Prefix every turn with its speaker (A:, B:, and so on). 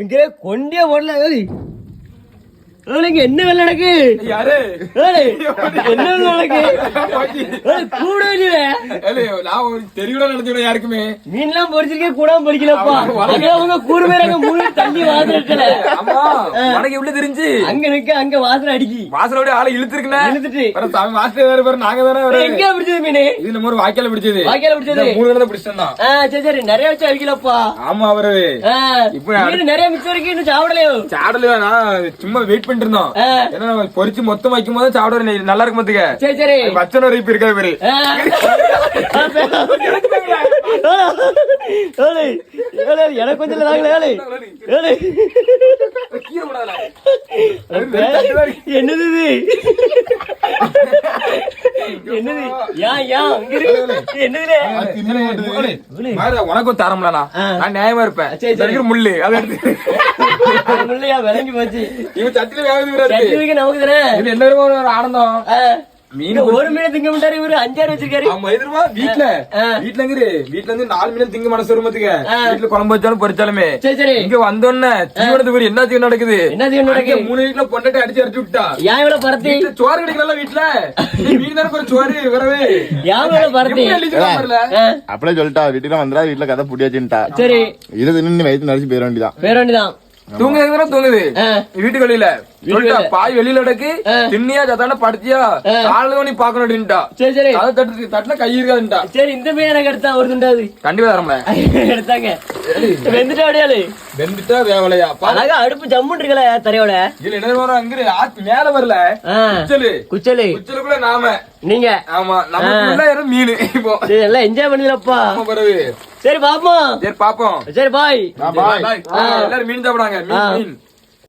A: இங்கே கொண்டே ஓடல என்ன வேலை நடக்கு? என்ன நடக்கு? கூட
B: யாருக்குமே
A: மீன் எல்லாம் பொறிச்சிருக்கே கூட பொறிக்கலப்பா. கூடு பேர் மூணு தண்ணி வாசல்
B: எவ்வளவு தெரிஞ்சு
A: அங்க நிக்க அங்க வாசல் அடிக்கி
B: வாசலோட ஆளை இழுத்துருக்குண்ணே.
A: இழுத்துட்டு
B: வாசல் வேற பேரு நாங்க தானே.
A: எங்க பிடிச்சது மீன்?
B: இது நம்ம ஒரு வாய்க்கால பிடிச்சது.
A: வாய்க்கால பிடிச்சது
B: 3 தடவை பிடிச்சிட்டோம்.
A: சரி சரி நிறைய வச்சு அடிக்கலப்பா.
B: ஆமா அவரு
A: இப்ப நிறைய மிச்சம் வரைக்கும் இன்னும் சாப்பிடலையோ?
B: சாப்பிடலையா? நான் சும்மா வெயிட் பண்ணிட்டு இருந்தோம். ஏன்னா பொறிச்சு மொத்தம் வைக்கும் போது சாப்பிட நல்லா இருக்கும் பாத்துக்க.
A: சரி சரி
B: வச்சன ஒரு இப்ப இருக்காது பேரு.
A: எனக்கு கொஞ்சம் என்னது
B: உனக்கும் தரம்லண்ணா. நான் நியாயமா இருப்பேன். முள்ளு அதை எடுத்து
A: முள்ளையா விளங்கி போச்சு.
B: இவன் சட்டில வேக
A: நமக்கு தானே
B: என்ன ஒரு ஆனந்தம்.
A: மீன் ஒரு மீன் திங்க மாட்டாரு இவரு 5-6 வச்சிருக்காரு.
B: வீட்டுல இருந்து 4 மீன் திங்க மனசு வருமத்துக்கு. வீட்டுல குழம்பு வச்சாலும் பொரிச்சாலுமே இங்க வந்தோடனே தீவனத்து பேர் என்ன தீவனம் நடக்குது?
A: என்ன தீவனம் நடக்குது?
B: 3 வீட்டுல பொண்டாட்டி அடிச்சு விட்டா.
A: ஏன் இவ்வளவு பரத்தி
B: சோறு கிடைக்கல வீட்டுல? மீன் தானே சோறு வரவே.
A: ஏன் இவ்வளவு பரத்தி?
C: அப்படியே சொல்லிட்டா வீட்டுல வந்துடா. வீட்டுல கதை புடியாச்சுட்டா.
A: சரி
C: இது நின்று வயிற்று நடிச்சு பேர வேண்டியதான்.
B: தூங்குது வீட்டு வெளியில பாய் வெளியில அடக்கு. திண்ணியா சத்தான படுத்தியா காலையில நீ பாக்கணும் அப்படின்ட்டா.
A: சரி சரி
B: தட்டுல கை இருக்காதுட்டா.
A: சரி இந்த மீன் எனக்கு எடுத்தா ஒரு துண்டாது
B: கண்டிப்பா தரல
A: எடுத்தாங்க. வெந்துட்டா அப்படியாளு
B: வெந்துட்டா வேவலையா
A: அழகா அடுப்பு ஜம்முன்னு இருக்கல தரையோட.
B: இல்ல என்ன வரும் அங்க ஆத்து மேல வரல.
A: குச்சலு
B: குச்சலுக்குள்ள நாம
A: நீங்க.
B: ஆமா நம்ம மீன் இப்போ
A: எல்லாம் என்ஜாய் பண்ணிடலப்பா.
B: பரவு
A: சரி பாப்போம்.
B: சரி பாப்போம்.
A: சரி பாய்.
B: எல்லாரும் மீன் சாப்பிடாங்க. மீன்